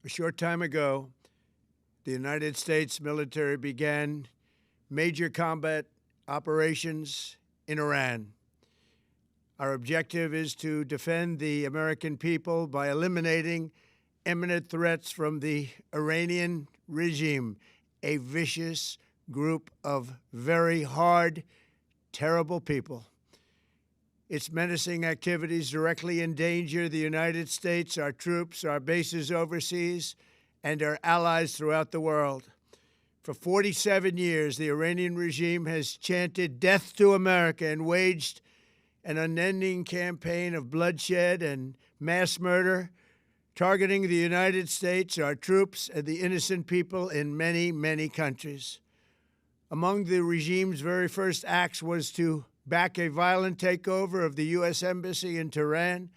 A short time ago, the United States military began major combat operations in Iran. Our objective is to defend the American people by eliminating imminent threats from the Iranian regime, a vicious group of very hard, terrible people. Its menacing activities directly endanger the United States, our troops, our bases overseas, and our allies throughout the world. For 47 years, the Iranian regime has chanted death to America and waged an unending campaign of bloodshed and mass murder, targeting the United States, our troops, and the innocent people in many, many countries. Among the regime's very first acts was to back a violent takeover of the U.S. Embassy in Tehran,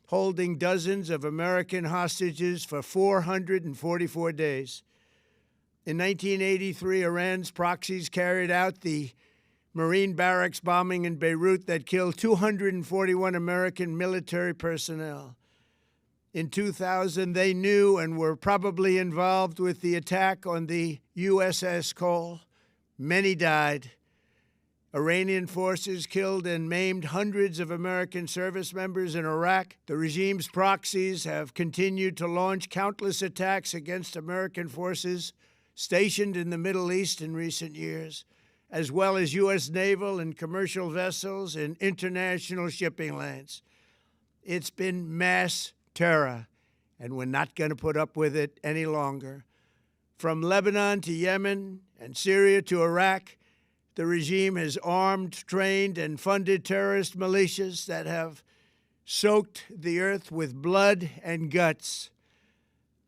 holding dozens of American hostages for 444 days. In 1983, Iran's proxies carried out the Marine barracks bombing in Beirut that killed 241 American military personnel. In 2000, they knew and were probably involved with the attack on the USS Cole. Many died. Iranian forces killed and maimed hundreds of American service members in Iraq. The regime's proxies have continued to launch countless attacks against American forces stationed in the Middle East in recent years, as well as U.S. naval and commercial vessels in international shipping lanes. It's been mass terror, and we're not going to put up with it any longer. From Lebanon to Yemen and Syria to Iraq, the regime has armed, trained, and funded terrorist militias that have soaked the earth with blood and guts.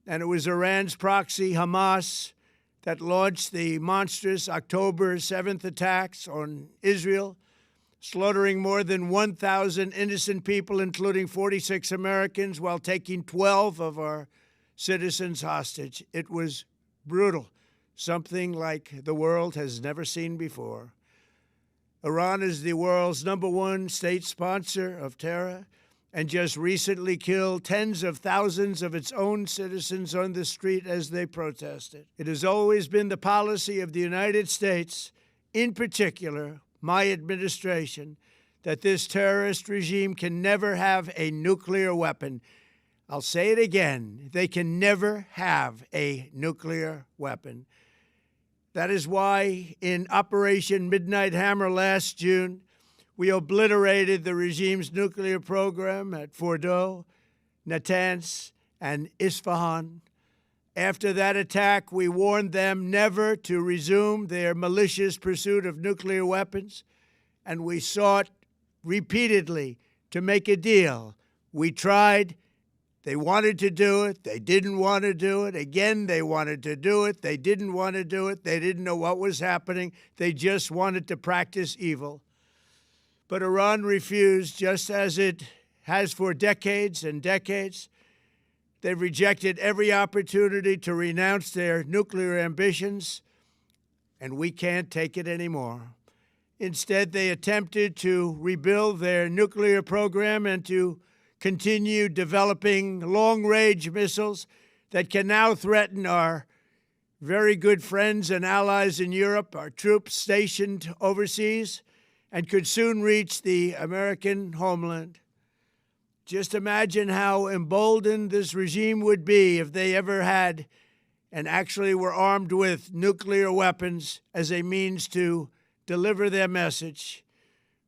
And it was Iran's proxy, Hamas, that launched the monstrous October 7th attacks on Israel, slaughtering more than 1,000 innocent people, including 46 Americans, while taking 12 of our citizens hostage. It was brutal, something like the world has never seen before. Iran is the world's #1 state sponsor of terror and just recently killed tens of thousands of its own citizens on the street as they protested. It has always been the policy of the United States, in particular, my administration, that this terrorist regime can never have a nuclear weapon. I'll say it again, they can never have a nuclear weapon. That is why in Operation Midnight Hammer last June, we obliterated the regime's nuclear program at Fordow, Natanz, and Isfahan. After that attack, we warned them never to resume their malicious pursuit of nuclear weapons, and we sought repeatedly to make a deal. We tried. They wanted to do it. They didn't want to do it. Again, they wanted to do it. They didn't want to do it. They didn't know what was happening. They just wanted to practice evil. But Iran refused, just as it has for decades and decades. They've rejected every opportunity to renounce their nuclear ambitions, and we can't take it anymore. Instead, they attempted to rebuild their nuclear program and to continue developing long-range missiles that can now threaten our very good friends and allies in Europe, our troops stationed overseas, and could soon reach the American homeland. Just imagine how emboldened this regime would be if they ever had and actually were armed with nuclear weapons as a means to deliver their message.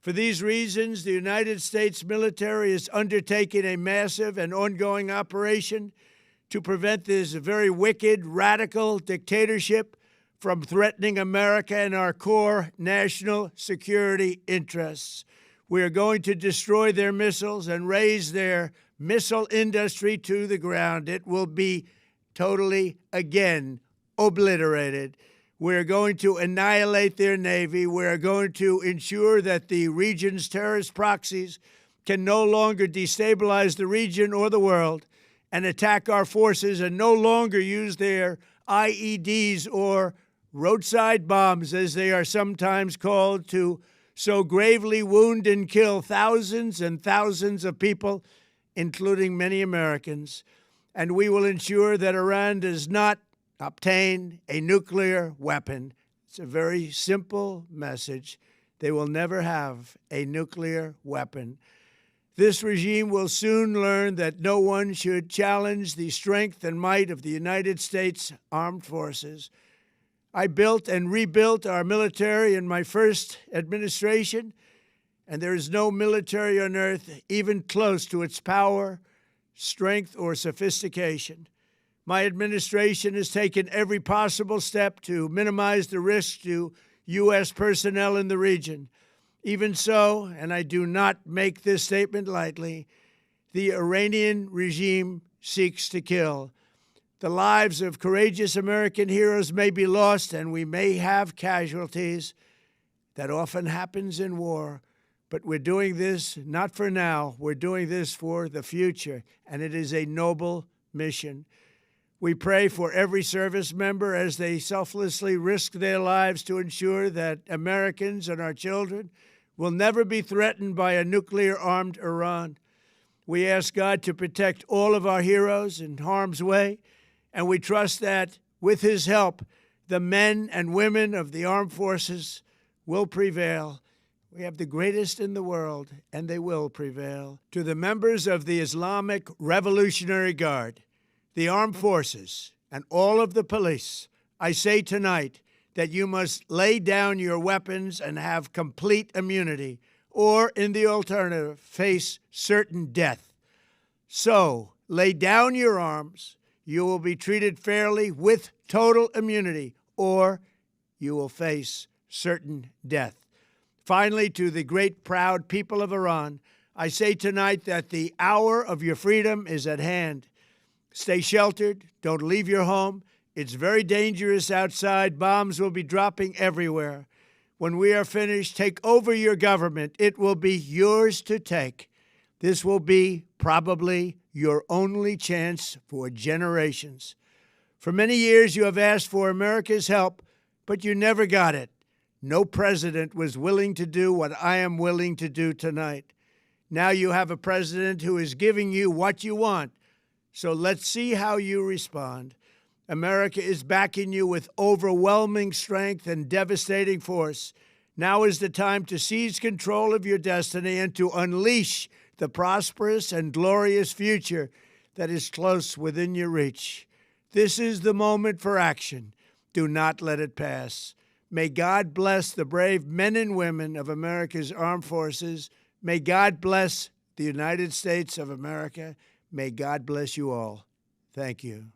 For these reasons, the United States military is undertaking a massive and ongoing operation to prevent this very wicked, radical dictatorship from threatening America and our core national security interests. We are going to destroy their missiles and raise their missile industry to the ground. It will be totally, again, obliterated. We're going to annihilate their Navy. We're going to ensure that the region's terrorist proxies can no longer destabilize the region or the world and attack our forces and no longer use their IEDs or roadside bombs, as they are sometimes called, to so gravely wound and kill thousands and thousands of people, including many Americans. and we will ensure that Iran does not obtain a nuclear weapon. It's a very simple message. They will never have a nuclear weapon. This regime will soon learn that no one should challenge the strength and might of the United States Armed Forces. I built and rebuilt our military in my first administration, and there is no military on earth even close to its power, strength, or sophistication. My administration has taken every possible step to minimize the risk to U.S. personnel in the region. Even so, and I do not make this statement lightly, the Iranian regime seeks to kill. The lives of courageous American heroes may be lost, and we may have casualties. That often happens in war. But we're doing this not for now. We're doing this for the future, and it is a noble mission. We pray for every service member as they selflessly risk their lives to ensure that Americans and our children will never be threatened by a nuclear-armed Iran. We ask God to protect all of our heroes in harm's way, and we trust that, with His help, the men and women of the armed forces will prevail. We have the greatest in the world, and they will prevail. To the members of the Islamic Revolutionary Guard, the armed forces, and all of the police, I say tonight that you must lay down your weapons and have complete immunity, or, in the alternative, face certain death. So, lay down your arms. You will be treated fairly with total immunity, or you will face certain death. Finally, to the great proud people of Iran, I say tonight that the hour of your freedom is at hand. Stay sheltered. Don't leave your home. It's very dangerous outside. Bombs will be dropping everywhere. When we are finished, take over your government. It will be yours to take. This will be probably your only chance for generations. For many years, you have asked for America's help, but you never got it. No president was willing to do what I am willing to do tonight. Now you have a president who is giving you what you want. So let's see how you respond. America is backing you with overwhelming strength and devastating force. Now is the time to seize control of your destiny and to unleash the prosperous and glorious future that is close within your reach. This is the moment for action. Do not let it pass. May God bless the brave men and women of America's armed forces. May God bless the United States of America. May God bless you all. Thank you.